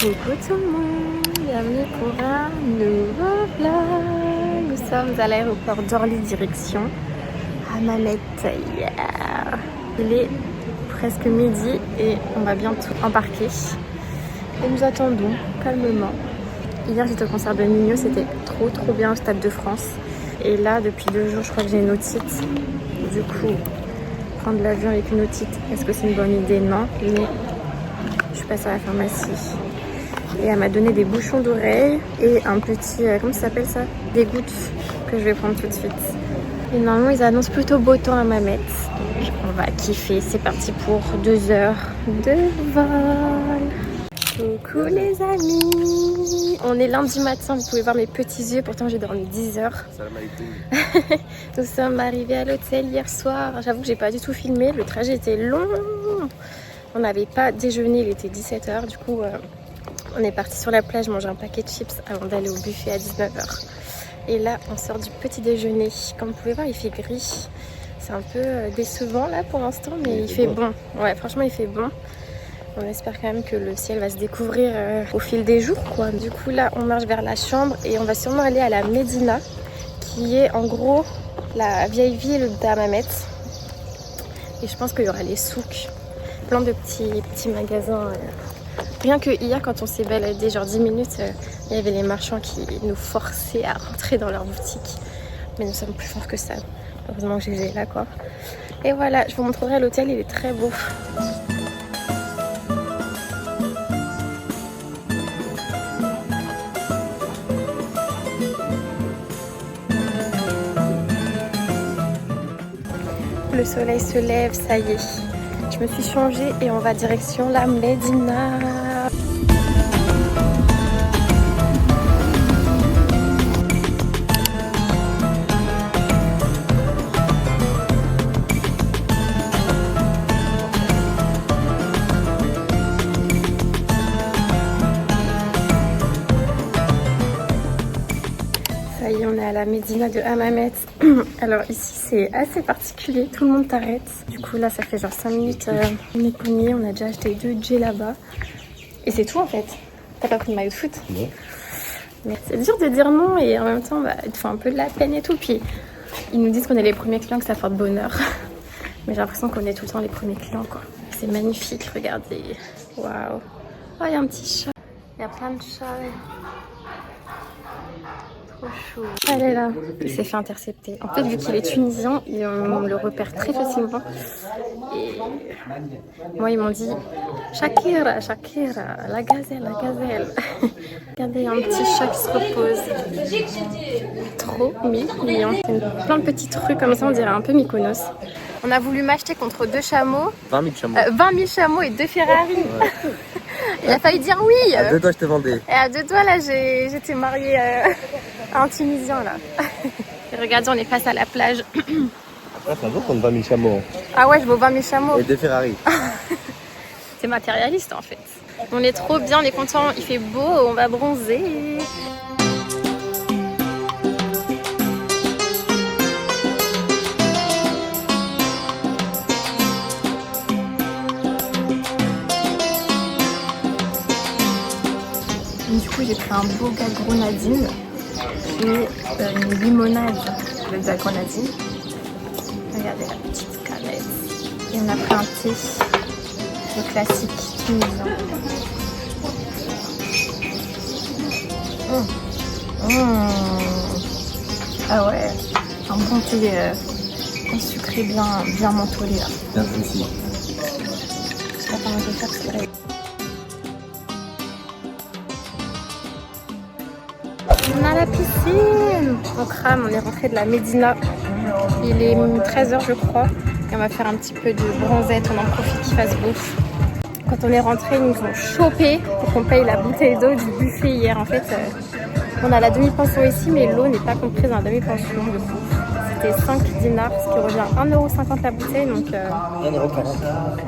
Coucou tout le monde, bienvenue pour un nouveau vlog. Nous sommes à l'aéroport d'Orly direction Hammamet. Il est presque midi et on va bientôt embarquer. Et nous attendons calmement. Hier j'étais au concert de Nino, c'était trop bien au Stade de France. Et là depuis 2 jours je crois que j'ai une otite. Du coup, prendre l'avion avec une otite, est-ce que c'est une bonne idée? Non, mais je suis passée à la pharmacie. Et elle m'a donné des bouchons d'oreilles et un petit, comment ça s'appelle ça? Des gouttes que je vais prendre tout de suite. Et normalement ils annoncent plutôt beau temps à Hammamet. On va kiffer, c'est parti pour 2 heures de vol. Coucou les amis. On est lundi matin, vous pouvez voir mes petits yeux, pourtant j'ai dormi 10 heures. Salam alaikum. Nous sommes arrivés à l'hôtel hier soir. J'avoue que j'ai pas du tout filmé, le trajet était long. On n'avait pas déjeuné, il était 17 h. Du coup, on est parti sur la plage manger un paquet de chips avant d'aller au buffet à 19 h. Et là, on sort du petit déjeuner. Comme vous pouvez voir, il fait gris. C'est un peu décevant là pour l'instant, mais il fait bon. Ouais, franchement, il fait bon. On espère quand même que le ciel va se découvrir au fil des jours, quoi. Du coup, là, on marche vers la chambre et on va sûrement aller à la Médina, qui est en gros la vieille ville d'Hammamet. Et je pense qu'il y aura les souks, plein de petits magasins. Rien que hier, quand on s'est baladé, genre 10 minutes, il y avait les marchands qui nous forçaient à rentrer dans leur boutique. Mais nous sommes plus forts que ça. Heureusement que j'ai là, quoi. Et voilà, je vous montrerai l'hôtel, il est très beau. Le soleil se lève, ça y est. Je me suis changée et on va direction la Médina. Ça y est, on est à la Médina de Hammamet. Alors ici c'est assez particulier, tout le monde t'arrête. Du coup là ça fait genre 5 minutes on est cogné, on a déjà acheté 2 djellabas. Et c'est tout en fait. T'as pas pris de maillot de foot? Non. Mais c'est dur de dire non et en même temps bah, il te fait un peu de la peine et tout. Puis ils nous disent qu'on est les premiers clients, que ça porte bonheur. Mais j'ai l'impression qu'on est tout le temps les premiers clients quoi. C'est magnifique, regardez. Waouh. Oh il y a un petit chat. Il y a plein de chats. Trop chou. Elle est là. Il s'est fait intercepter. En fait, vu qu'il est tunisien, on le repère très facilement. Et moi, ils m'ont dit Shakira, Shakira, la gazelle, la gazelle. Regardez, il y a un petit chat qui se repose. Trop mignon. Plein de petites rues comme ça, on dirait un peu Mykonos. On a voulu m'acheter contre 2 chameaux. 20 000 chameaux. 20 000 chameaux et 2 Ferrari. Ouais. Il a failli dire oui. À 2 doigts, je te vendais. Et à 2 doigts, là, j'étais mariée à un Tunisien, là. Et regardez, on est face à la plage. Après, c'est un jour qu'on 20 000 chameaux. Ah ouais, je vaux 20 000 chameaux. Et 2 Ferrari. C'est matérialiste, en fait. On est trop bien, on est content, il fait beau, on va bronzer. Du coup, j'ai pris un beau grenadine et une limonade avec de la grenadine. Regardez la petite canette. Et on a pris un thé, le classique tunisien. Ah ouais, un bon thé sucré bien mentholé là. Bien précis. Je sais pas comment je vais faire, c'est vrai. On a la piscine. On crame, on est rentré de la Médina. Il est 13 h je crois. Et on va faire un petit peu de bronzette, on en profite qu'il fasse beau. Quand on est rentré, ils nous ont chopé pour qu'on paye la bouteille d'eau du buffet hier. En fait, on a la demi-pension ici, mais l'eau n'est pas comprise dans la demi-pension. Du coup, c'était 5 dinars, ce qui revient 1,50 € la bouteille. Donc 1,40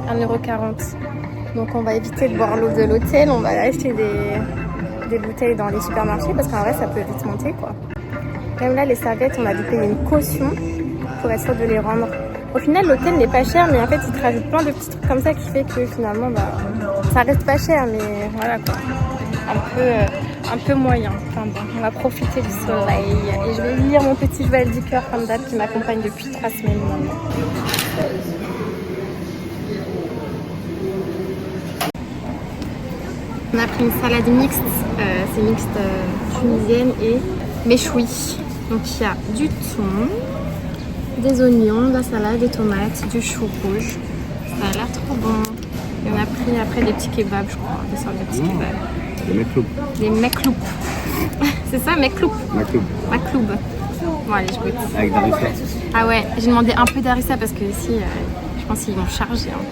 €. 1,40 €. Donc on va éviter de boire l'eau de l'hôtel. On va acheter des bouteilles dans les supermarchés parce qu'en vrai ça peut vite monter quoi. Même là les serviettes on a dû payer une caution pour être sûr de les rendre. Au final l'hôtel n'est pas cher mais en fait ils te rajoutent plein de petits trucs comme ça qui fait que finalement bah, ça reste pas cher mais voilà quoi. un peu moyen. Enfin bon, on va profiter du soleil. Et je vais lire mon petit journal du cœur comme d'hab qui m'accompagne depuis 3 semaines maintenant. On a pris une salade mixte, c'est mixte tunisienne et méchoui. Donc il y a du thon, des oignons, de la salade, des tomates, du chou rouge. Ça a l'air trop bon. Et on a pris après des petits kebabs, je crois, des sortes de petits kebabs. Des mekloub. Des mekloub. C'est ça, mekloub? Makloub. Makloub. Bon allez, je goûte. Avec darissa. Ah ouais, j'ai demandé un peu d'harissa parce que ici, je pense qu'ils vont charger. Hein.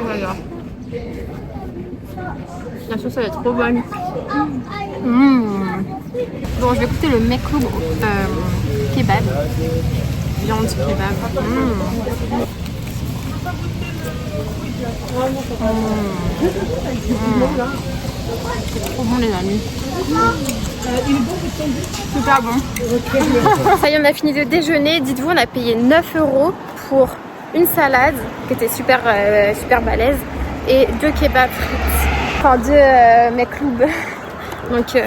Oh là là. La sauce elle est trop bonne. Bon, je vais goûter le mekloub kebab. Viande kebab. C'est trop bon les amis. Super bon. Ça y est, on a fini de déjeuner. Dites-vous, on a payé 9 € pour une salade qui était super balèze et 2 kebabs frites. Enfin 2 mekloub. Donc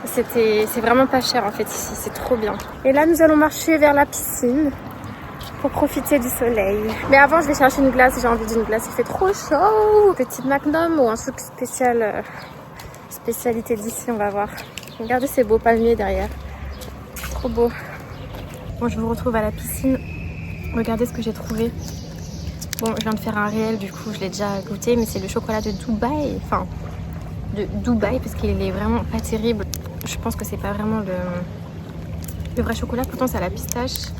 c'est vraiment pas cher en fait ici, c'est trop bien. Et là nous allons marcher vers la piscine pour profiter du soleil. Mais avant je vais chercher une glace, j'ai envie d'une glace, il fait trop chaud. Petite Magnum ou un truc spécial, spécialité d'ici, on va voir. Regardez ces beaux palmiers derrière, trop beau. Bon, je vous retrouve à la piscine. Regardez ce que j'ai trouvé. Bon, je viens de faire un réel, du coup je l'ai déjà goûté, mais c'est le chocolat de Dubaï. Enfin, de Dubaï parce qu'il est vraiment pas terrible. Je pense que c'est pas vraiment le vrai chocolat, pourtant c'est à la pistache.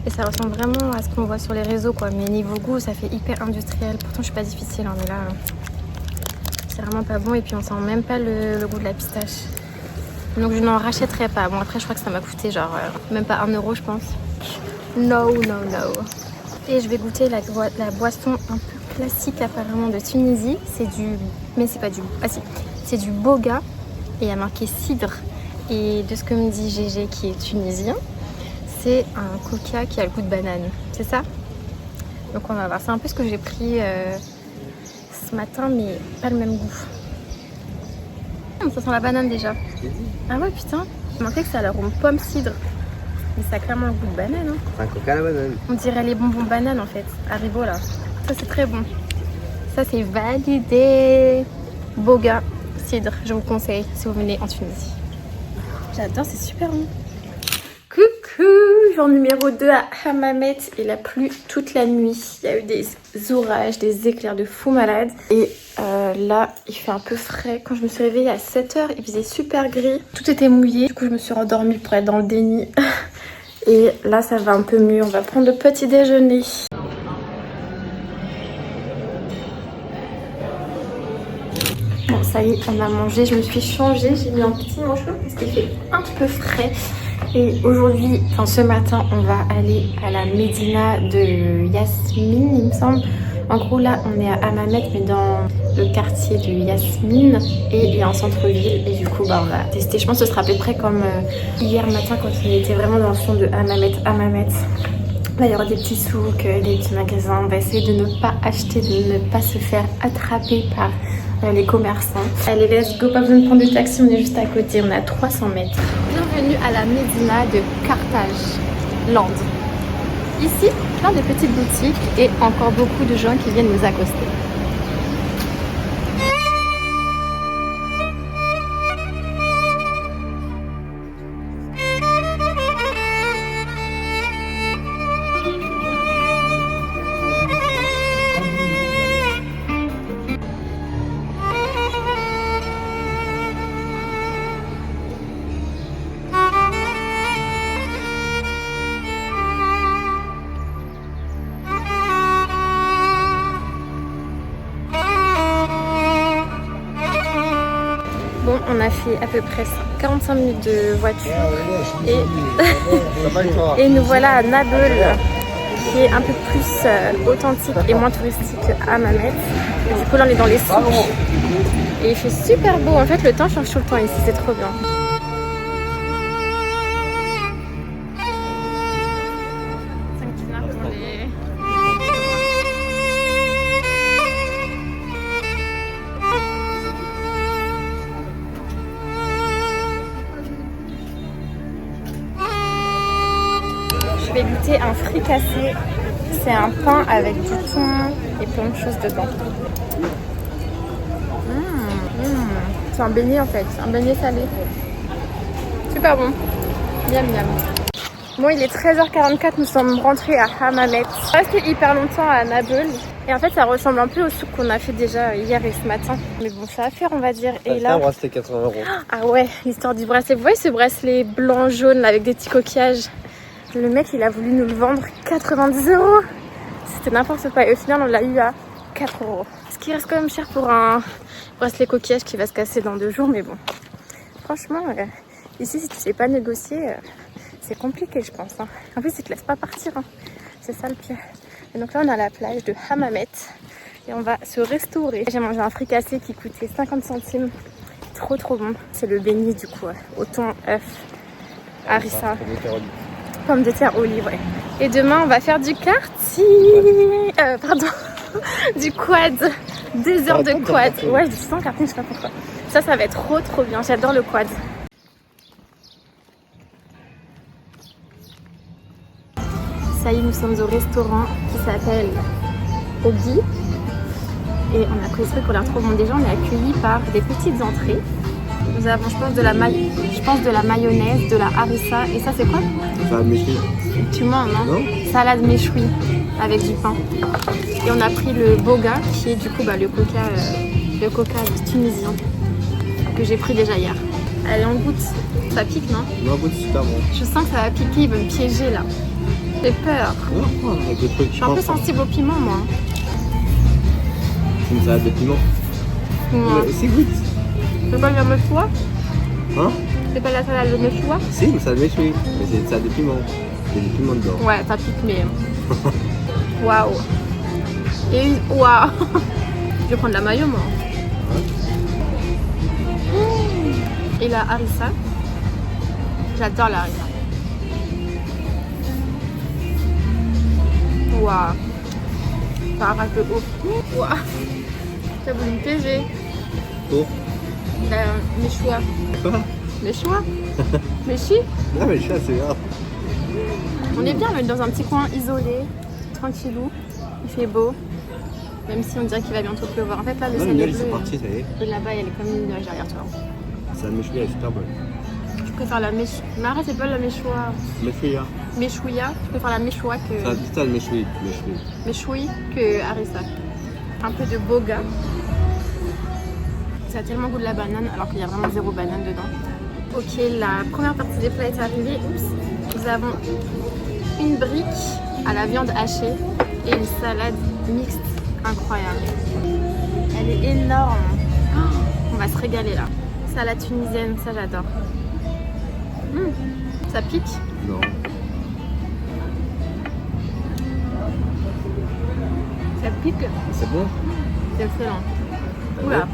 Et ça ressemble vraiment à ce qu'on voit sur les réseaux quoi. Mais niveau goût, ça fait hyper industriel. Pourtant je suis pas difficile, hein, mais là, c'est vraiment pas bon. Et puis on sent même pas le goût de la pistache. Donc je n'en rachèterai pas. Bon après je crois que ça m'a coûté genre même pas 1 € je pense. No. Et je vais goûter la boisson un peu classique apparemment de Tunisie. C'est du... Mais c'est pas du... Ah si. C'est du boga. Et il y a marqué cidre. Et de ce que me dit GG qui est tunisien, c'est un coca qui a le goût de banane. C'est ça? Donc on va voir. C'est un peu ce que j'ai pris ce matin, mais pas le même goût. Ça sent la banane déjà. Ah ouais putain. Il manquait que ça a l'arôme pomme cidre. Mais ça a clairement le goût de banane. Hein. Un coca à la banane. On dirait les bonbons bananes en fait. Haribo là. Ça c'est très bon. Ça c'est validé. Boga, cidre. Je vous conseille si vous venez en Tunisie. J'adore, c'est super bon. Coucou, jour numéro 2 à Hammamet. Il a plu toute la nuit. Il y a eu des orages, des éclairs de fou malade. Et là, il fait un peu frais. Quand je me suis réveillée à 7 h, il faisait super gris. Tout était mouillé. Du coup, je me suis rendormie pour être dans le déni. Et là, ça va un peu mieux. On va prendre le petit déjeuner. Bon, ça y est, on a mangé. Je me suis changée. J'ai mis un petit manchot parce qu'il fait un peu frais. Et aujourd'hui, enfin ce matin, on va aller à la Médina de Yasmine, il me semble. En gros, là, on est à Hammamet, mais dans le quartier de Yasmine. Et il y a un centre-ville. Et du coup, bah, on va tester. Je pense que ce sera à peu près comme hier matin quand on était vraiment dans le fond de Hammamet. Là, il y aura des petits souks, des petits magasins. On va essayer de ne pas acheter, de ne pas se faire attraper par les commerçants. Allez, let's go, pas besoin de prendre de taxi, on est juste à côté, on est à 300 mètres. Bienvenue à la Médina de Carthage Land. Ici, plein de petites boutiques et encore beaucoup de gens qui viennent nous accoster. Bon, on a fait à peu près 45 minutes de voiture et nous voilà à Nabeul, qui est un peu plus authentique et moins touristique que Hammamet. Et du coup là on est dans les souks et il fait super beau. En fait le temps change tout le temps ici, c'est trop bien. vais goûter un fricassé. C'est un pain avec du thon et plein de choses dedans. C'est un beignet en fait, un beignet salé. Super bon. Miam miam. Bon, il est 13h44, nous sommes rentrés à Hammamet. On est resté hyper longtemps à Nabeul. Et en fait, ça ressemble un peu au souk qu'on a fait déjà hier et ce matin. Mais bon, ça va faire, on va dire. Et là, un bracelet 80 €. Ah ouais, l'histoire du bracelet. Vous voyez ce bracelet blanc, jaune là, avec des petits coquillages? Le mec, il a voulu nous le vendre 90 €. C'était n'importe quoi. Et au final, on l'a eu à 4 €. Ce qui reste quand même cher pour un bracelet coquillage qui va se casser dans 2 jours. Mais bon, franchement, ici, si tu sais pas négocier, c'est compliqué, je pense. Hein. En plus, ils te laissent pas partir. Hein. C'est ça le pire. Et donc là, on est à la plage de Hammamet. Et on va se restaurer. J'ai mangé un fricassé qui coûtait 50 centimes. Trop trop bon. C'est le beignet du coup. Au thon, œuf, harissa, pommes de terre, olive. Ouais. Et demain, on va faire du karting. Pardon. Du quad. 2 heures de quad. Ouais, je dis sans karting, je sais pas pourquoi. Ça va être trop trop bien. J'adore le quad. Ça y est, nous sommes au restaurant qui s'appelle Ogi. Et on a pris ce truc pour l'air trop bon. Déjà, on est accueillis par des petites entrées. Nous avons, je pense, de la mayonnaise, de la harissa. Et ça, c'est quoi? Salade méchoui. Tu mens, non? Salade méchoui avec du pain. Et on a pris le boga, qui est du coup le coca tunisien, que j'ai pris déjà hier. Allez, on goûte. Ça pique, non? Non, goûte super bon. Je sens que ça va piquer, il veut me piéger là. J'ai peur. Je suis un peu sensible au piment, moi. C'est une salade de piment. Ouais. C'est goûte. C'est pas la méchoua? Hein? C'est pas la salade de méchoua? Si, une salade méchoui. Mais c'est une salade de piment. Il y a du piment dedans. Ouais, ça pique, mais. Waouh! Et waouh! Je vais prendre la mayo, moi. Et la harissa. J'adore la harissa. Waouh! Ça arrache de haut. Waouh! Ça voulu me piéger. Oh. Méchoua. Quoi? Méchoua? Méchi? Non, mais je suis assez grave. On est bien dans un petit coin isolé, tranquillou. Il fait beau. Même si on dirait qu'il va bientôt pleuvoir. En fait, là, le ciel est bleu. C'est parti, ça y est. Et là-bas, elle est comme une nuage derrière toi. Ça, méchoui, elle est super bonne. Je préfère la méchoua. Mais arrête, c'est pas la méchoua. Méchouïa. Méchouïa. Je préfère la méchoua que. Ça dit ça, le méchoui. Méchoui que harissa. Un peu de boga. Ça a tellement goût de la banane alors qu'il y a vraiment 0 banane dedans. Ok, la première partie des plats est arrivée. Oups. Nous avons une brique à la viande hachée et une salade mixte incroyable. Elle est énorme. Oh, on va se régaler là. Salade tunisienne, ça j'adore. Ça pique? Non. Ça pique? C'est bon? C'est excellent. Oula.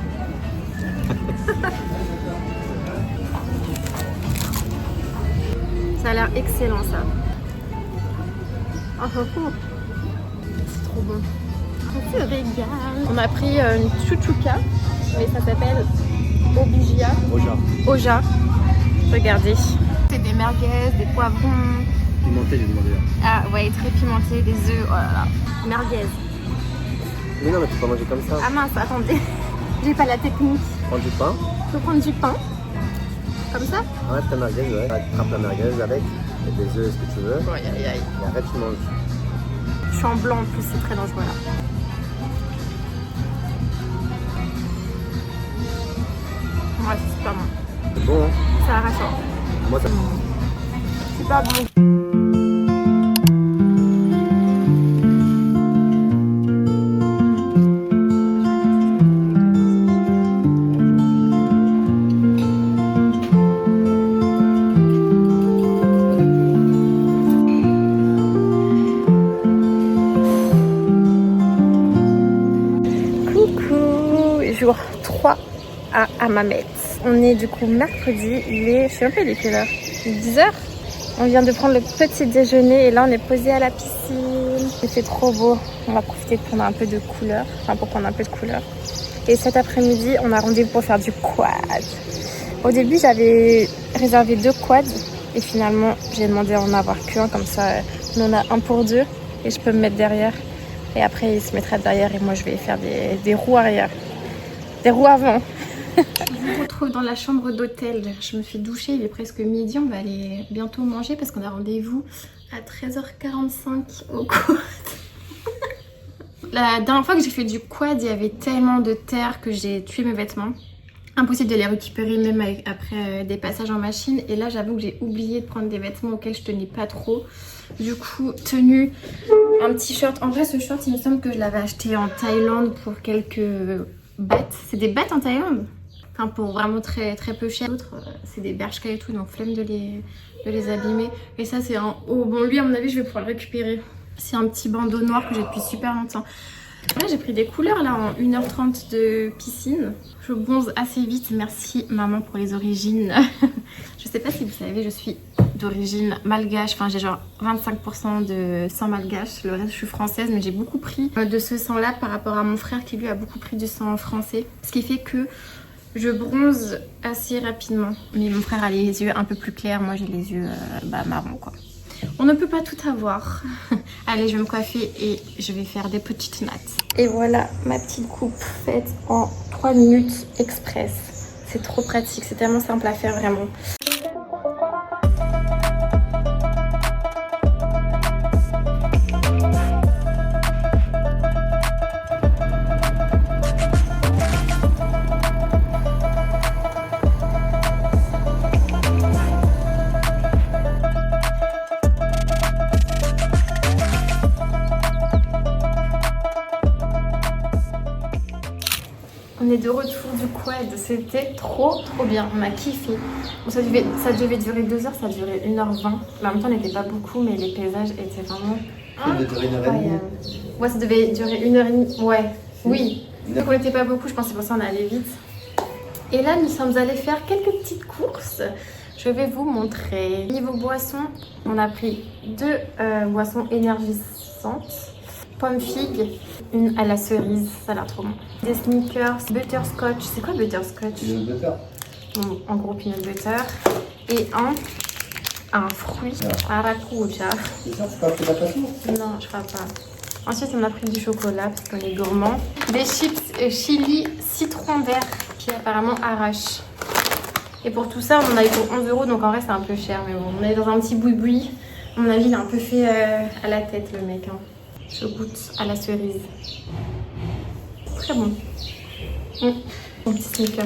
Ça a l'air excellent ça. Oh, c'est trop bon. On se régale. On a pris une chouchouka, mais ça s'appelle Obijia. Oja. Regardez. C'est des merguez, des poivrons. Pimenté, j'ai demandé. Ah ouais, très pimenté, des œufs. Oh là là. Merguez. Mais non, mais tu peux manger comme ça. Ah mince, attendez. J'ai pas la technique. Prends du pain. Je peux prendre du pain. Comme ça? Arrête ta merguez, ouais. Tu frappes la merguez avec des œufs, ce que tu veux. Aïe aïe aïe. Et après, tu manges. Je suis en blanc en plus, c'est très dangereux là. Ouais, c'est super bon. C'est bon, hein? Ça arrache. Moi, ça. Super bon. Jour 3 à Hammamet. On est du coup mercredi, il est, je sais même pas il est quelle heure, 10h. On vient de prendre le petit déjeuner et là on est posé à la piscine. Il fait trop beau, on va profiter de prendre un peu de couleur, pour prendre un peu de couleur. Et cet après-midi, on a rendez-vous pour faire du quad. Au début, j'avais réservé 2 quads et finalement, j'ai demandé à en avoir qu'un, comme ça Nous on a un pour deux et je peux me mettre derrière. Et après il se mettra derrière et moi je vais faire des roues arrière. Des roues avant. Je vous retrouve dans la chambre d'hôtel. Je me suis douchée, il est presque midi. On va aller bientôt manger parce qu'on a rendez-vous à 13h45 au quad. La dernière fois que j'ai fait du quad, il y avait tellement de terre que j'ai tué mes vêtements. Impossible de les récupérer même après des passages en machine. Et là j'avoue que j'ai oublié de prendre des vêtements auxquels je tenais pas trop. Du coup, tenue, un petit short. En vrai ce short il me semble que je l'avais acheté en Thaïlande pour quelques bahts. C'est des bahts en Thaïlande? Enfin pour vraiment très peu cher. D'autres c'est des bershka et tout, donc flemme de les abîmer. Et ça c'est un haut. Bon lui à mon avis je vais pouvoir le récupérer. C'est un petit bandeau noir que j'ai depuis super longtemps. Là j'ai pris des couleurs là en 1h30 de piscine. Je bronze assez vite, merci maman pour les origines. Je sais pas si vous savez, je suis d'origine malgache. Enfin j'ai genre 25% de sang malgache, le reste je suis française. Mais j'ai beaucoup pris de ce sang là par rapport à mon frère qui lui a beaucoup pris du sang français. Ce qui fait que je bronze assez rapidement. Mais mon frère a les yeux un peu plus clairs, moi j'ai les yeux marron quoi. On ne peut pas tout avoir. Allez, je vais me coiffer et je vais faire des petites nattes. Et voilà ma petite coupe faite en 3 minutes express. C'est trop pratique, c'est tellement simple à faire vraiment. On est de retour du quad, c'était trop bien, on a kiffé. Bon, ça devait durer 2 heures, ça a duré 1h20. Mais en même temps on n'était pas beaucoup, mais les paysages étaient vraiment incroyables. Ouais, ça devait durer 1h30, ouais, oui. Donc on n'était pas beaucoup, je pensais pour ça on allait vite. Et là nous sommes allés faire quelques petites courses. Je vais vous montrer. Niveau boissons, on a pris 2 boissons énergisantes. Pomme figue, une à la cerise, ça a l'air trop bon. Des sneakers, butterscotch. C'est quoi butterscotch? Peanut butter. Bon, en gros peanut butter. Et un fruit, maracuja. C'est ça, c'est pas façon? Non, je crois pas. Ensuite, on a pris du chocolat parce qu'on est gourmand. Des chips chili citron vert qui apparemment arrachent. Et pour tout ça, on en avait pour 11 €, donc en vrai c'est un peu cher. Mais bon, on est dans un petit boui-boui. À mon avis, il a un peu fait à la tête le mec. Hein. Je goûte à la cerise. Très bon. Mon petit sneakers.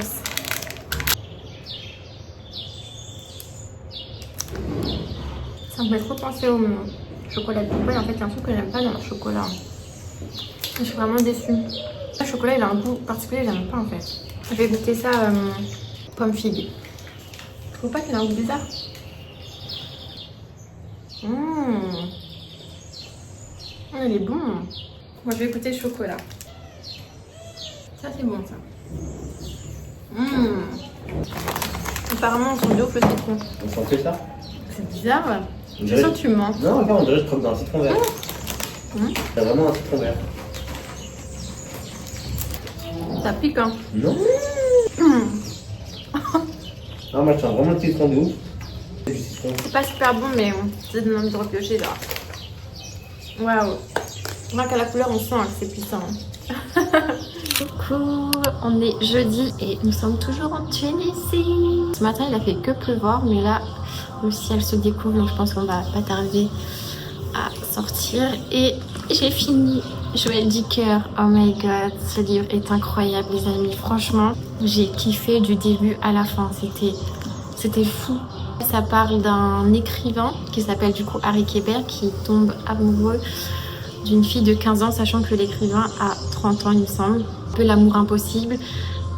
Ça me fait trop penser au chocolat de Dubaï. En fait, il y a un truc que j'aime pas dans le chocolat. Je suis vraiment déçue. Le chocolat, il a un goût particulier, j'aime pas en fait. Je vais goûter ça pomme figue. Je trouve pas qu'il a un goût bizarre. Il est bon. Moi je vais goûter le chocolat. Ça c'est bon ça. Apparemment on sent de ouf le citron. On sentait ça? C'est bizarre. Je sens que tu mens. Non, regarde, on dirait que je croque dans un citron vert. C'est vraiment un citron vert. Ça pique hein. Non. Non, moi je sens vraiment le citron de ouf. C'est du citron. C'est pas super bon mais ça donne envie de repiocher là. Waouh. Rien qu'à la couleur on sent que c'est puissant. Coucou, on est jeudi et nous sommes toujours en Tunisie. Ce matin il a fait que pleuvoir mais là le ciel se découvre donc je pense qu'on va pas tarder à sortir. Et j'ai fini Joël Dicker. Oh my god, ce livre est incroyable les amis. Franchement j'ai kiffé du début à la fin, c'était fou. Ça parle d'un écrivain qui s'appelle du coup Harry Kéber qui tombe amoureux d'une fille de 15 ans sachant que l'écrivain a 30 ans il me semble. Un peu l'amour impossible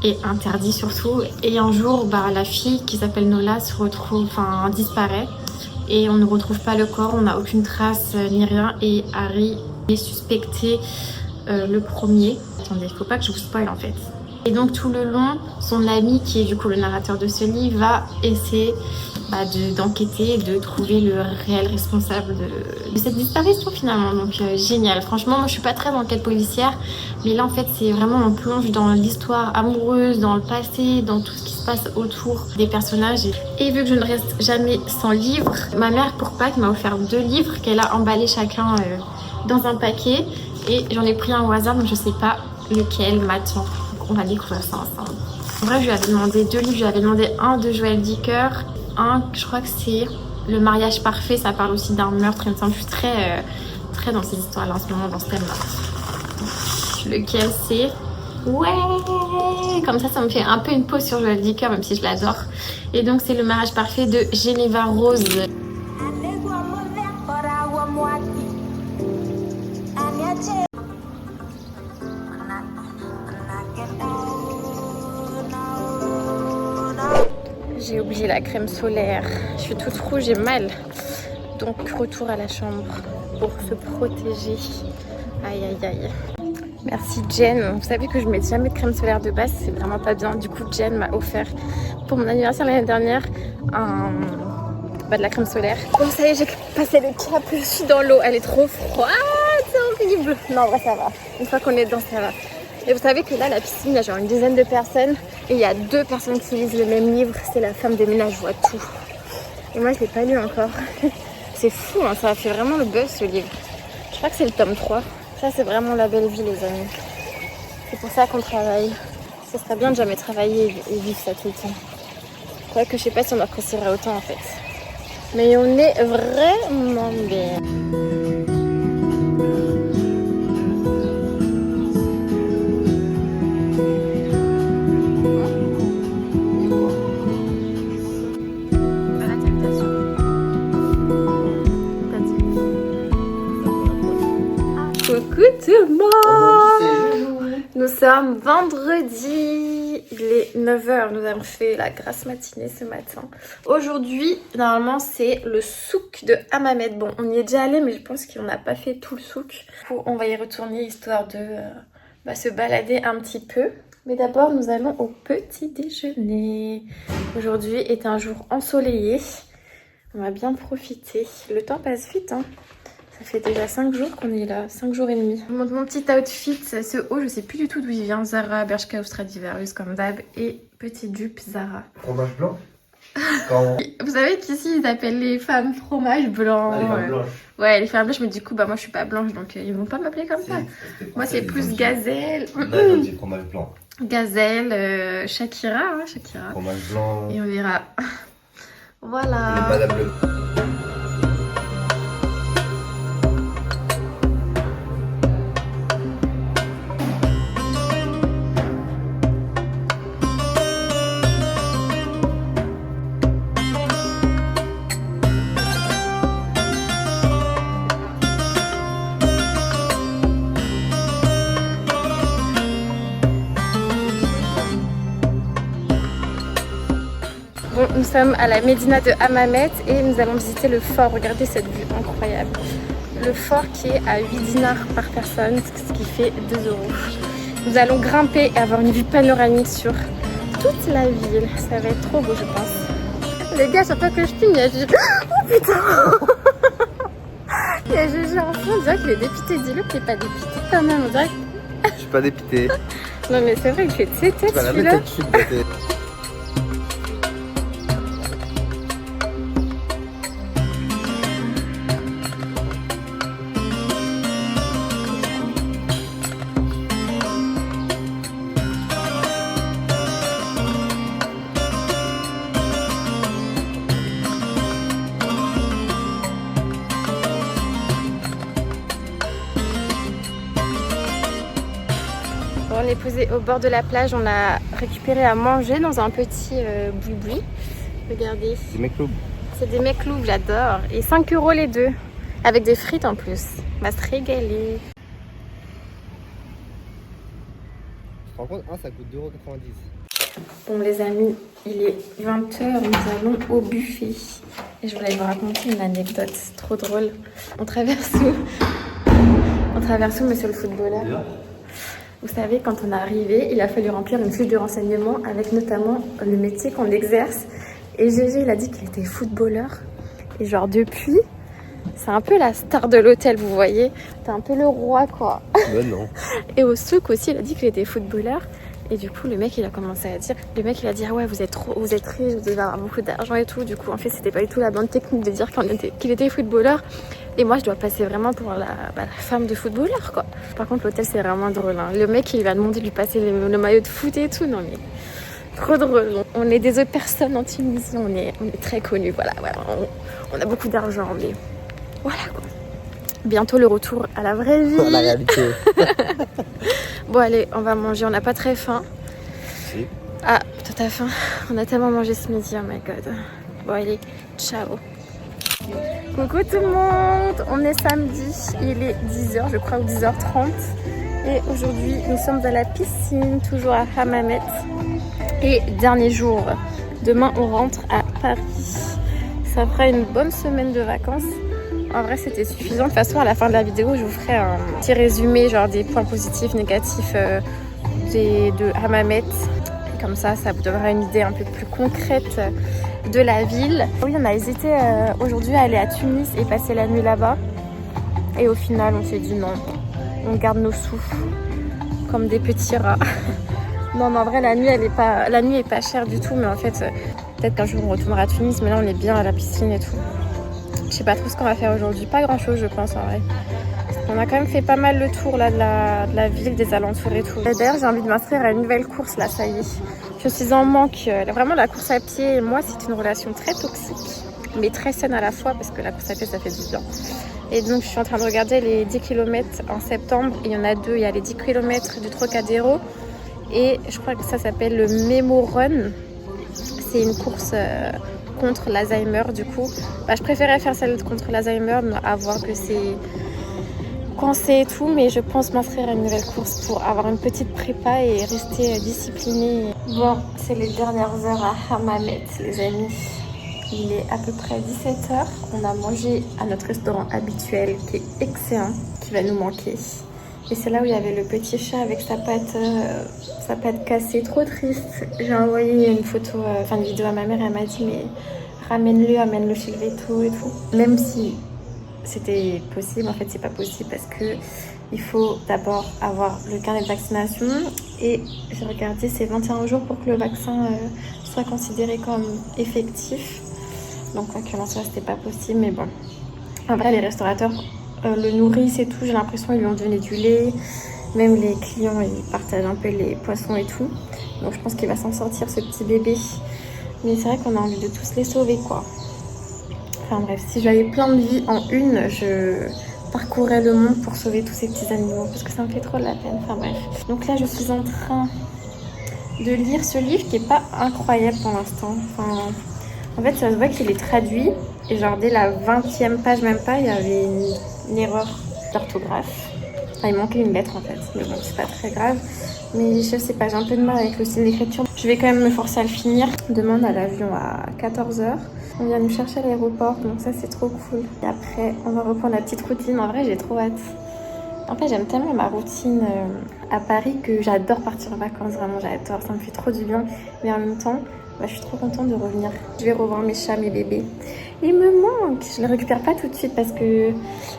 et interdit surtout. Et un jour la fille qui s'appelle Nola se retrouve, disparaît et on ne retrouve pas le corps, on n'a aucune trace ni rien et Harry est suspecté le premier. Attendez, faut pas que je vous spoil en fait. Et donc tout le long, son ami, qui est du coup le narrateur de ce livre, va essayer d'enquêter et de trouver le réel responsable de cette disparition finalement. Donc génial. Franchement, moi je suis pas très enquête policière, mais là en fait c'est vraiment on plonge dans l'histoire amoureuse, dans le passé, dans tout ce qui se passe autour des personnages. Et vu que je ne reste jamais sans livre, ma mère pour Pâques m'a offert 2 livres qu'elle a emballés chacun dans un paquet. Et j'en ai pris un au hasard, donc je sais pas lequel m'attend. On va découvrir ça ensemble. En vrai, je lui avais demandé 2 livres. Je lui avais demandé un de Joël Dicker. Un, je crois que c'est Le mariage parfait. Ça parle aussi d'un meurtre, il me semble. Je suis très dans ces histoires-là en ce moment, dans ce thème-là. Lequel c'est? Ouais! Comme ça me fait un peu une pause sur Joël Dicker, même si je l'adore. Et donc, c'est Le mariage parfait de Geneva Rose. J'ai oublié la crème solaire. Je suis toute rouge, j'ai mal. Donc retour à la chambre pour se protéger. Aïe aïe aïe. Merci Jen. Vous savez que je mets jamais de crème solaire de base, c'est vraiment pas bien. Du coup Jen m'a offert pour mon anniversaire l'année dernière de la crème solaire. Bon ça y est, j'ai passé le cap, je suis dans l'eau. Elle est trop froide, c'est horrible. Non en vrai ça va. Une fois qu'on est dedans ça va. Et vous savez que là, la piscine, il y a genre une dizaine de personnes. Et il y a 2 personnes qui lisent le même livre. C'est La femme de ménage voit tout. Et moi, je ne l'ai pas lu encore. C'est fou, hein, ça a fait vraiment le buzz, ce livre. Je crois que c'est le tome 3. Ça, c'est vraiment la belle vie, les amis. C'est pour ça qu'on travaille. Ce serait bien de jamais travailler et vivre ça tout le temps. Quoique, je sais pas si on apprécierait autant, en fait. Mais on est vraiment bien. Coucou tout le monde! Nous sommes vendredi, il est 9h, nous avons fait la grasse matinée ce matin. Aujourd'hui, normalement c'est le souk de Hammamet. Bon, on y est déjà allé mais je pense qu'on n'a pas fait tout le souk. On va y retourner histoire de se balader un petit peu. Mais d'abord, nous allons au petit déjeuner. Aujourd'hui est un jour ensoleillé, on va bien profiter. Le temps passe vite, hein. Ça fait déjà 5 jours qu'on est là, 5 jours et demi. Je montre mon petit outfit, ce haut, je sais plus du tout d'où il vient. Zara, Bershka ou Stradivarius comme d'hab. Et petit dupe Zara. Fromage blanc. Vous savez qu'ici ils appellent les femmes fromage blanc. Ah, les femmes blanches. Ouais, les femmes blanches, mais du coup, moi je suis pas blanche donc ils vont pas m'appeler comme ça. Moi c'est plus gazelle. Non, c'est fromage blanc. Gazelle, Shakira, hein, Shakira. Fromage blanc. Et on verra. Voilà. Le Madame Bleu. Bon, nous sommes à la Médina de Hammamet et nous allons visiter le fort. Regardez cette vue incroyable. Le fort qui est à 8 dinars par personne, ce qui fait 2 €. Nous allons grimper et avoir une vue panoramique sur toute la ville. Ça va être trop beau, je pense. Les gars, chaque fois que je filme, il y a Gigi. Oh putain! Il y a Gigi en fond, on dirait qu'il est dépité. Dis-le qu'il n'est pas dépité quand même. On dirait que... Je suis pas dépité. Non mais c'est vrai qu'il fait de ses têtes celui-là. On est posé au bord de la plage, on a récupéré à manger dans un petit boui-boui. Regardez. Des mekloubs. C'est des mekloubs, j'adore. Et 5 € les deux, avec des frites en plus. On va se régaler. Tu te rends compte, ça coûte 2,90 €. Bon les amis, il est 20 h, nous allons au buffet. Et je voulais vous raconter une anecdote trop drôle. On traverse où? On traverse où, monsieur le footballeur? Vous savez, quand on est arrivé, il a fallu remplir une fiche de renseignement avec notamment le métier qu'on exerce. Et Gégé, il a dit qu'il était footballeur. Et genre depuis, c'est un peu la star de l'hôtel, vous voyez. T'es un peu le roi, quoi. Ben non. Et au souk aussi, il a dit qu'il était footballeur. Et du coup, le mec, il a commencé à dire... Le mec, il a dit, ah ouais, vous êtes riche, vous devez avoir beaucoup d'argent et tout. Du coup, en fait, c'était pas du tout la bonne technique de dire qu'il était footballeur. Et moi, je dois passer vraiment pour la femme de footballeur, quoi. Par contre, l'hôtel, c'est vraiment drôle. Hein. Le mec, il lui a demandé de lui passer le maillot de foot et tout. Non, mais trop drôle. On est des autres personnes en Tunisie. On est très connus, voilà. On a beaucoup d'argent, mais voilà, quoi. Bientôt le retour à la vraie vie. À la réalité. Bon, allez, on va manger. On n'a pas très faim. Si. Ah, toi, t'as faim? On a tellement mangé ce midi, oh my god. Bon, allez, ciao. Coucou tout le monde, on est samedi, il est 10h je crois ou 10h30 et aujourd'hui nous sommes à la piscine, toujours à Hammamet et dernier jour, demain on rentre à Paris. Ça fera une bonne semaine de vacances, en vrai c'était suffisant. De toute façon à la fin de la vidéo je vous ferai un petit résumé genre des points positifs, négatifs de Hammamet. Comme ça vous donnera une idée un peu plus concrète de la ville. Oui, on a hésité aujourd'hui à aller à Tunis et passer la nuit là-bas. Et au final, on s'est dit non, on garde nos sous comme des petits rats. Non, mais en vrai, la nuit est pas chère du tout. Mais en fait, peut-être qu'un jour on retournera à Tunis. Mais là, on est bien à la piscine et tout. Je sais pas trop ce qu'on va faire aujourd'hui. Pas grand-chose, je pense, en vrai. On a quand même fait pas mal le tour là, de la ville, des alentours et tout. D'ailleurs, j'ai envie de m'inscrire à une nouvelle course là, ça y est. Je suis en manque. Vraiment, la course à pied et moi, c'est une relation très toxique, mais très saine à la fois parce que la course à pied, ça fait du bien. Et donc, je suis en train de regarder les 10 km en septembre. Et il y en a deux. Il y a les 10 km du Trocadéro et je crois que ça s'appelle le Memo Run. C'est une course contre l'Alzheimer. Du coup, je préférais faire celle contre l'Alzheimer, à voir que c'est coincé et tout, mais je pense m'inscrire à une nouvelle course pour avoir une petite prépa et rester disciplinée. Bon, c'est les dernières heures à Hammamet, les amis. Il est à peu près 17h. On a mangé à notre restaurant habituel qui est excellent, qui va nous manquer. Et c'est là où il y avait le petit chat avec sa patte cassée, trop triste. J'ai envoyé une photo, une vidéo à ma mère, elle m'a dit mais amène-le chez le veto et tout. Même si c'était possible, en fait c'est pas possible parce que il faut d'abord avoir le carnet de vaccination et j'ai regardé c'est 21 jours pour que le vaccin soit considéré comme effectif. Donc quoi qu'il en soit c'était pas possible, mais bon. En vrai les restaurateurs le nourrissent et tout, j'ai l'impression ils lui ont donné du lait. Même les clients ils partagent un peu les poissons et tout. Donc je pense qu'il va s'en sortir ce petit bébé. Mais c'est vrai qu'on a envie de tous les sauver quoi. Enfin bref, si j'avais plein de vies en une, je parcourrais le monde pour sauver tous ces petits animaux parce que ça me fait trop de la peine. Enfin bref. Donc là, je suis en train de lire ce livre qui est pas incroyable pour l'instant. Enfin, en fait, ça se voit qu'il est traduit et genre dès la 20e page, même pas, il y avait une erreur d'orthographe. Enfin, il manquait une lettre en fait. Mais bon, c'est pas très grave. Mais je sais pas, j'ai un peu de mal avec le style d'écriture. Je vais quand même me forcer à le finir. Demain, on a l'avion à 14h. On vient nous chercher à l'aéroport, donc ça c'est trop cool. Et après, on va reprendre la petite routine. En vrai, j'ai trop hâte. En fait, j'aime tellement ma routine à Paris que j'adore partir en vacances. Vraiment, j'adore. Ça me fait trop du bien. Mais en même temps, je suis trop contente de revenir. Je vais revoir mes chats, mes bébés. Ils me manquent. Je les récupère pas tout de suite parce que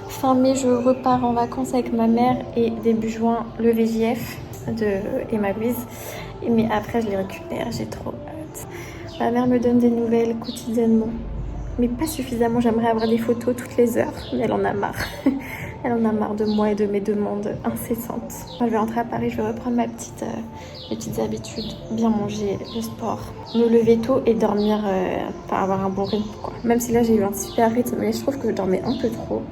fin mai, je repars en vacances avec ma mère et début juin, le VJF de Emma Louise. Mais après, je les récupère. J'ai trop hâte. Ma mère me donne des nouvelles quotidiennement, mais pas suffisamment. J'aimerais avoir des photos toutes les heures, mais elle en a marre. Elle en a marre de moi et de mes demandes incessantes. Je vais rentrer à Paris, je vais reprendre mes petites habitudes. Bien manger, le sport, me lever tôt et dormir, avoir un bon rythme, quoi. Même si là j'ai eu un super rythme, mais je trouve que je dormais un peu trop.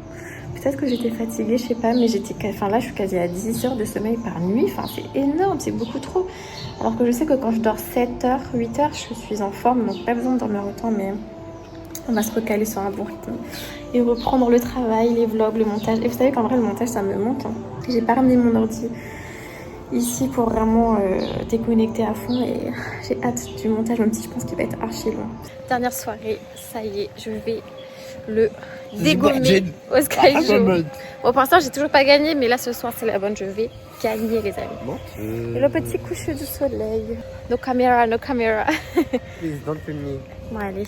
Peut-être que j'étais fatiguée, je sais pas, mais là je suis quasi à 10 heures de sommeil par nuit. Enfin, c'est énorme, c'est beaucoup trop. Alors que je sais que quand je dors 7 heures, 8 heures, je suis en forme, donc pas besoin de dormir autant, mais on va se recaler sur un bon rythme. Et reprendre le travail, les vlogs, le montage. Et vous savez qu'en vrai, le montage, ça me manque. Hein. J'ai pas ramené mon ordi ici pour vraiment déconnecter à fond et j'ai hâte du montage, même si je pense qu'il va être archi long. Dernière soirée, ça y est, je vais le dégommer au Sky Show. Bon, pour l'instant, j'ai toujours pas gagné, mais là, ce soir, c'est la bonne. Je vais gagner, les amis. Et le petit coucher du soleil. No camera, no camera. Please don't film me. Bon, allez.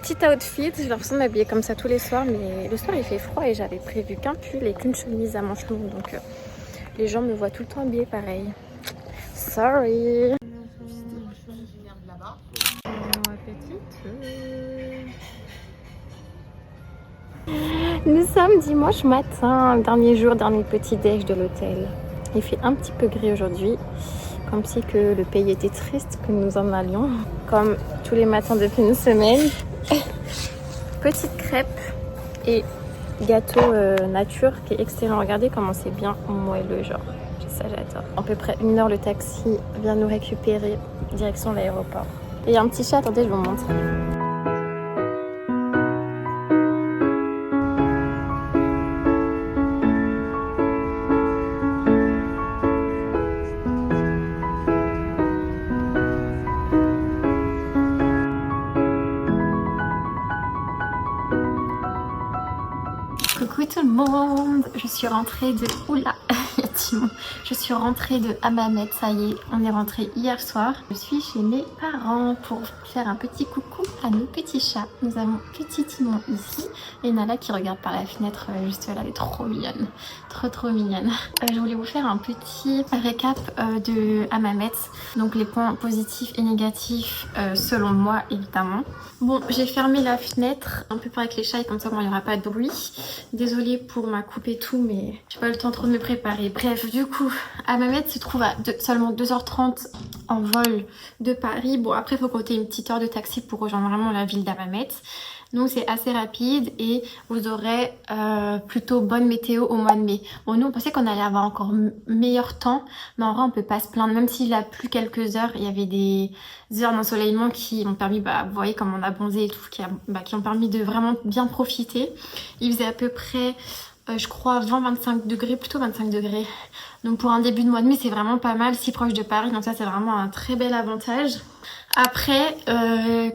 Petit outfit. J'ai l'impression de m'habiller comme ça tous les soirs, mais le soir, il fait froid et j'avais prévu qu'un pull et qu'une chemise à manches longues. Donc, les gens me voient tout le temps habillée pareil. Sorry. Nous sommes dimanche matin, dernier jour, dernier petit déj de l'hôtel. Il fait un petit peu gris aujourd'hui, comme si que le pays était triste que nous en allions, comme tous les matins depuis une semaine. Petite crêpe et gâteau nature qui est excellent. Regardez comment c'est bien moelleux, genre. Ça, j'adore. À peu près 1 heure, le taxi vient nous récupérer direction l'aéroport. Et il y a un petit chat, attendez, je vous montre. Coucou tout le monde, je suis rentrée de... Oula, Timon. Je suis rentrée de Hammamet, ça y est, on est rentré hier soir. Je suis chez mes parents pour faire un petit coucou à nos petits chats. Nous avons petit Timon ici et Nala qui regarde par la fenêtre juste là, elle est trop mignonne. Trop mignonne. Je voulais vous faire un petit récap de Hammamet, donc les points positifs et négatifs selon moi évidemment. Bon, j'ai fermé la fenêtre un peu près avec les chats et comme ça il n'y aura pas de bruit. Désolée pour ma coupe et tout, mais j'ai pas eu le temps trop de me préparer. Bref, du coup, Hammamet se trouve à seulement 2h30 en vol de Paris. Bon, après, il faut compter une petite heure de taxi pour rejoindre vraiment la ville d'Hammamet. Donc, c'est assez rapide et vous aurez plutôt bonne météo au mois de mai. Bon, nous, on pensait qu'on allait avoir encore meilleur temps, mais en vrai, on peut pas se plaindre. Même s'il a plu quelques heures, il y avait des heures d'ensoleillement qui ont permis, vous voyez comme on a bronzé et tout, qui ont permis de vraiment bien profiter. Il faisait à peu près... je crois 20-25 degrés, plutôt 25 degrés. Donc pour un début de mois de mai, c'est vraiment pas mal, si proche de Paris. Donc ça, c'est vraiment un très bel avantage. Après,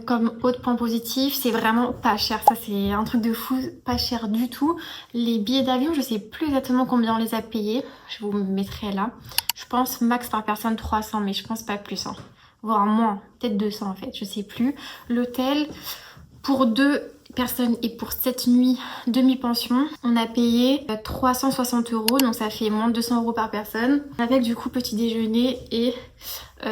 comme autre point positif, c'est vraiment pas cher. Ça, c'est un truc de fou, pas cher du tout. Les billets d'avion, je sais plus exactement combien on les a payés. Je vous mettrai là. Je pense max par personne 300, mais je pense pas plus. Hein. Voire moins, peut-être 200 en fait, je sais plus. L'hôtel, pour 2 personnes et pour 7 nuits demi-pension, on a payé 360 €, donc ça fait moins de 200 € par personne, avec du coup petit déjeuner et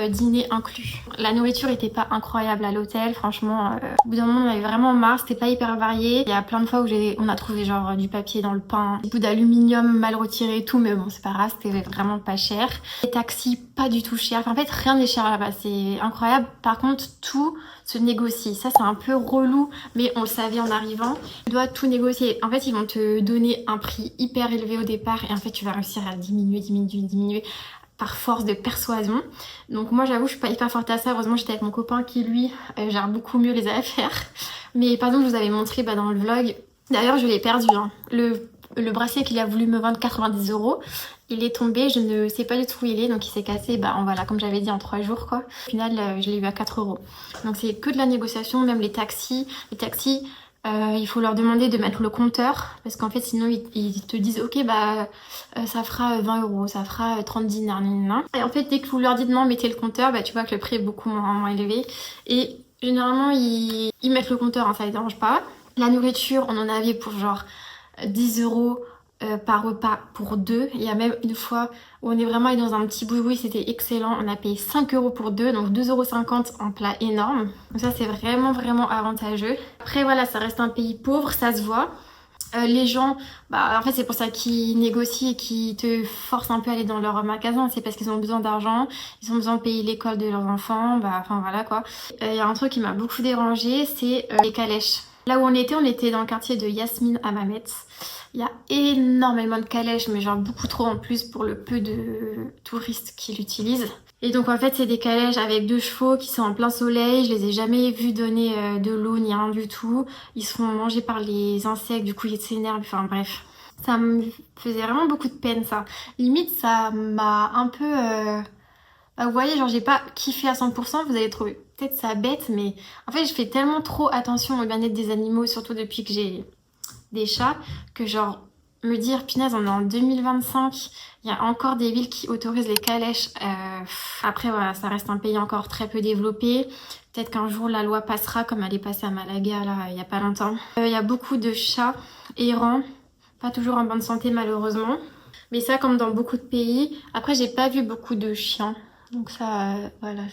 dîner inclus. La nourriture était pas incroyable à l'hôtel, franchement, au bout d'un moment on avait vraiment marre, c'était pas hyper varié. Il y a plein de fois où on a trouvé genre du papier dans le pain, des bouts d'aluminium mal retirés et tout, mais bon c'est pas grave, c'était vraiment pas cher. Les taxis pas du tout chers, enfin, en fait rien n'est cher là-bas, c'est incroyable. Par contre tout se négocie, ça c'est un peu relou, mais on le savait en arrivant, tu dois tout négocier. En fait ils vont te donner un prix hyper élevé au départ et en fait tu vas réussir à diminuer par force de persuasion. Donc moi j'avoue je suis pas hyper forte à ça, heureusement j'étais avec mon copain qui lui gère beaucoup mieux les affaires. Mais par exemple je vous avais montré dans le vlog, d'ailleurs je l'ai perdu hein. Le bracelet qu'il a voulu me vendre 90 €, il est tombé, je ne sais pas du tout où il est, donc il s'est cassé, voilà, comme j'avais dit en 3 jours quoi. Au final je l'ai eu à 4 €. Donc c'est que de la négociation, même les taxis, il faut leur demander de mettre le compteur parce qu'en fait sinon ils te disent ok ça fera 20 €, ça fera 30 dinars. Et en fait dès que vous leur dites non mettez le compteur, tu vois que le prix est beaucoup moins élevé. Et généralement ils mettent le compteur, hein, ça les dérange pas. La nourriture on en avait pour genre 10 € par repas pour 2. Il y a même une fois où on est vraiment allé dans un petit boui-boui, c'était excellent. On a payé 5 € pour 2, donc 2,50 € en plat énorme. Donc ça c'est vraiment avantageux. Après voilà, ça reste un pays pauvre, ça se voit. Les gens, en fait c'est pour ça qu'ils négocient et qu'ils te forcent un peu à aller dans leur magasin, c'est parce qu'ils ont besoin d'argent, ils ont besoin de payer l'école de leurs enfants, enfin voilà quoi. Il y a un truc qui m'a beaucoup dérangé, c'est les calèches. Là où on était dans le quartier de Yasmine Hammamet. Il y a énormément de calèches, mais genre beaucoup trop en plus pour le peu de touristes qui l'utilisent. Et donc en fait c'est des calèches avec 2 chevaux qui sont en plein soleil, je les ai jamais vus donner de l'eau ni rien du tout. Ils se font manger par les insectes, du coup ils s'énervent, enfin bref. Ça me faisait vraiment beaucoup de peine ça. Limite ça m'a un peu Vous voyez, genre j'ai pas kiffé à 100%, vous allez trouver peut-être ça bête, mais en fait je fais tellement trop attention au bien-être des animaux, surtout depuis que j'ai des chats, que genre me dire punaise on est en 2025, il y a encore des villes qui autorisent les calèches. Après voilà, ça reste un pays encore très peu développé. Peut-être qu'un jour la loi passera comme elle est passée à Malaga là il y a pas longtemps. Il y a beaucoup de chats errants, pas toujours en bonne santé malheureusement. Mais ça comme dans beaucoup de pays. Après j'ai pas vu beaucoup de chiens. Donc ça, voilà,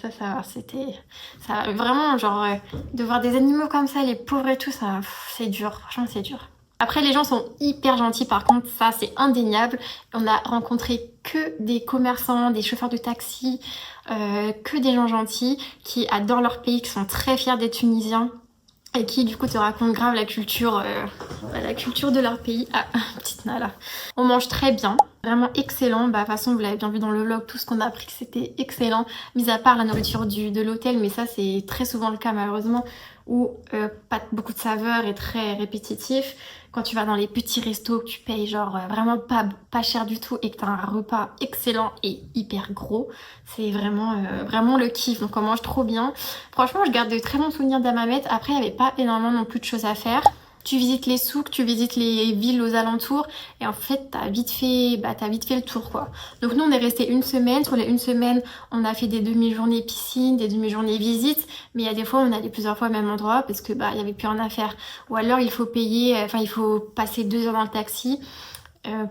c'était... Ça, vraiment, genre, de voir des animaux comme ça, les pauvres et tout, ça, c'est dur. Franchement, c'est dur. Après, les gens sont hyper gentils, par contre, ça, c'est indéniable. On a rencontré que des commerçants, des chauffeurs de taxi, que des gens gentils qui adorent leur pays, qui sont très fiers d'être tunisiens. Et qui du coup te racontent grave la culture de leur pays. Ah, petite Nala. On mange très bien, vraiment excellent. Bah de toute façon vous l'avez bien vu dans le vlog, tout ce qu'on a appris que c'était excellent. Mis à part la nourriture de l'hôtel, mais ça c'est très souvent le cas malheureusement. Où pas beaucoup de saveurs et très répétitif. Quand tu vas dans les petits restos, que tu payes genre vraiment pas cher du tout et que t'as un repas excellent et hyper gros, c'est vraiment le kiff. Donc on mange trop bien. Franchement, je garde de très bons souvenirs d'Hammamet. Après, il n'y avait pas énormément non plus de choses à faire. Tu visites les souks, tu visites les villes aux alentours et en fait t'as vite fait le tour quoi. Donc nous on est resté une semaine, sur les une semaine on a fait des demi-journées piscine, des demi-journées visites, mais il y a des fois on allait plusieurs fois au même endroit parce que il y avait plus rien à faire. Ou alors il faut passer 2 heures dans le taxi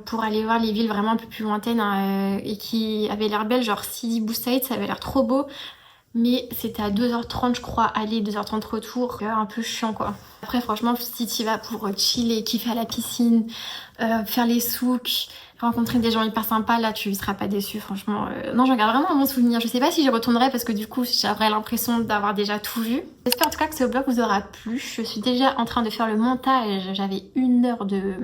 pour aller voir les villes vraiment un peu plus lointaines et qui avaient l'air belles, genre Sidi Bou Saïd, ça avait l'air trop beau. Mais c'était à 2h30 je crois, aller 2h30 retour, un peu chiant quoi. Après franchement si tu vas pour chiller, kiffer à la piscine, faire les souks, rencontrer des gens hyper sympas, là tu seras pas déçu franchement. Non, je regarde vraiment un bon souvenir. Je sais pas si j'y retournerai parce que du coup j'aurais l'impression d'avoir déjà tout vu. J'espère en tout cas que ce vlog vous aura plu. Je suis déjà en train de faire le montage, j'avais 1 heure de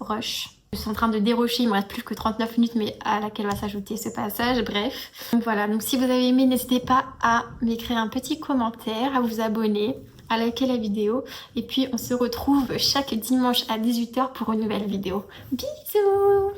rush. Je suis en train de dérocher, il me reste plus que 39 minutes mais à laquelle va s'ajouter ce passage, bref. Donc voilà, donc si vous avez aimé, n'hésitez pas à m'écrire un petit commentaire, à vous abonner, à liker la vidéo. Et puis on se retrouve chaque dimanche à 18 h pour une nouvelle vidéo. Bisous!